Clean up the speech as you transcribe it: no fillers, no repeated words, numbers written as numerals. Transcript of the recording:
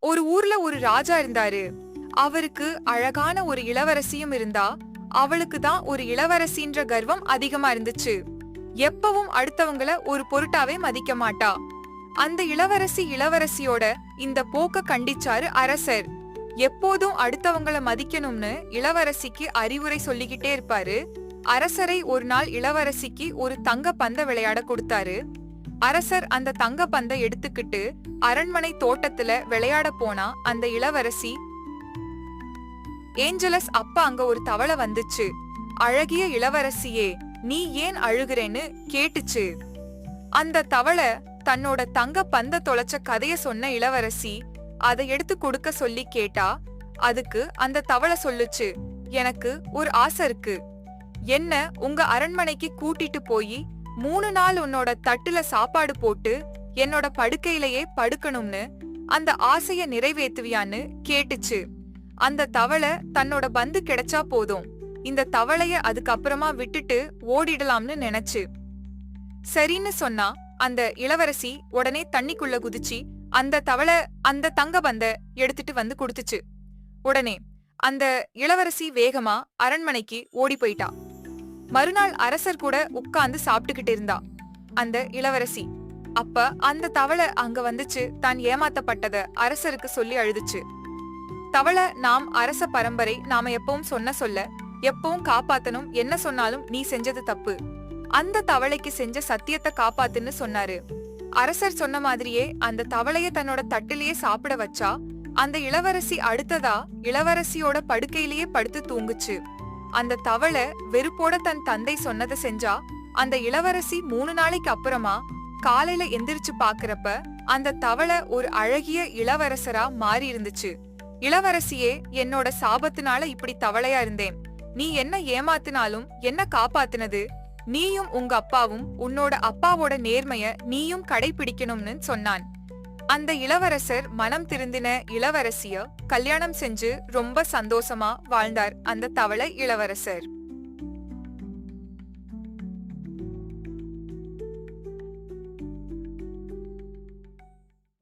ஒரு ஊர்ல ஒரு ராஜா இருந்தாரு. அவருக்கு அழகான ஒரு இளவரசியும் இருந்தா. அவளுக்கு தான் ஒரு இளவரசின்ற கர்வம் அதிகமா இருந்துச்சு. எப்பவும் அடுத்தவங்கள ஒரு பொருட்டாவே மதிக்க மாட்டா. அந்த இளவரசியோட இந்த போக்க கண்டிச்சாரு அரசர். எப்போதும் அடுத்தவங்கள மதிக்கணும்னு இளவரசிக்கு அறிவுரை சொல்லிக்கிட்டே இருப்பாரு. அரசரை ஒரு நாள் இளவரசிக்கு ஒரு தங்க பந்த விளையாட கொடுத்தாரு. அரசர் அந்த தங்க பந்தை எடுத்துக்கிட்டு அரண்மனை தோட்டத்துல விளையாட போனா அந்த இளவரசி ஏஞ்சலஸ் அப்ப அங்க ஒரு தவளை வந்துச்சு. அழகிய இளவரசியே, நீ ஏன் அழுகிறேன்னு கேட்டுச்சு. அந்த தவளை தன்னோட தங்க பந்த தொலைச்ச கதைய சொன்ன இளவரசி அதை எடுத்து கொடுக்க சொல்லி கேட்டா. அதுக்கு அந்த தவளை சொல்லுச்சு, எனக்கு ஒரு ஆசை இருக்கு. என்ன உங்க அரண்மனைக்கு கூட்டிட்டு போய் 3 நாள் உன்னோட தட்டுல சாப்பாடு போட்டு என்னோட படுக்கையிலேயே படுக்கணும்னு அந்த ஆசைய நிறைவேத்துவியான்னு கேட்டுச்சு. அந்த தவளை தன்னோட பந்து கிடைச்சா போதும், இந்த தவளைய அதுக்கப்புறமா விட்டுட்டு ஓடிடலாம்னு நினைச்சு. சரின்னு சொன்னா அந்த இளவரசி உடனே தண்ணிக்குள்ள குதிச்சு அந்த தங்க பந்த எடுத்துட்டு வந்து கொடுத்துச்சு. உடனே அந்த இளவரசி வேகமா அரண்மனைக்கு ஓடி போயிட்டா. மறுநாள் அரசர் கூட உட்கார்ந்து சாப்பிட்டுக்கிட்டு இருந்தா அந்த இளவரசி. அப்ப அந்த தவளை அங்க வந்துச்சு. தான் ஏமாத்தப்பட்டத அரசருக்கு சொல்லி அழுதுச்சு. தவளை, நாம் அரச பரம்பரை, நாம எப்பவும் சொல்ல எப்பவும் காப்பாத்தணும், என்ன சொன்னாலும் நீ செஞ்சது தப்பு. அந்த தவளைக்கு செஞ்ச சத்தியத்தை காப்பாத்துன்னு சொன்னாரு. அரசர் சொன்ன மாதிரியே அந்த தவளைய தன்னோட தட்டிலேயே சாப்பிட வச்சா. அந்த இளவரசி அடுத்ததா இளவரசியோட படுக்கையிலேயே படுத்து தூங்குச்சு. அந்த தவளை வெறுப்போட தன் தந்தை சொன்னதை செஞ்சா. அந்த இளவரசி 3 நாளைக்கு அப்புறமா காலையில எந்திரிச்சு பாக்குறப்ப அந்த தவளை ஒரு அழகிய இளவரசரா மாறி இருந்துச்சு. இளவரசியே, என்னோட சாபத்தினால இப்படி தவளையா இருந்தேன். நீ என்ன ஏமாத்தினாலும் என்ன காப்பாத்தினது நீயும் உங்க அப்பாவும். உன்னோட அப்பாவோட நேர்மைய நீயும் கடைபிடிக்கணும்னு சொன்னான். அந்த இளவரசர் மனம் திருந்தின இளவரசிய கல்யாணம் செஞ்சு ரொம்ப சந்தோஷமா வாழ்ந்தார் அந்த தவளை இளவரசர்.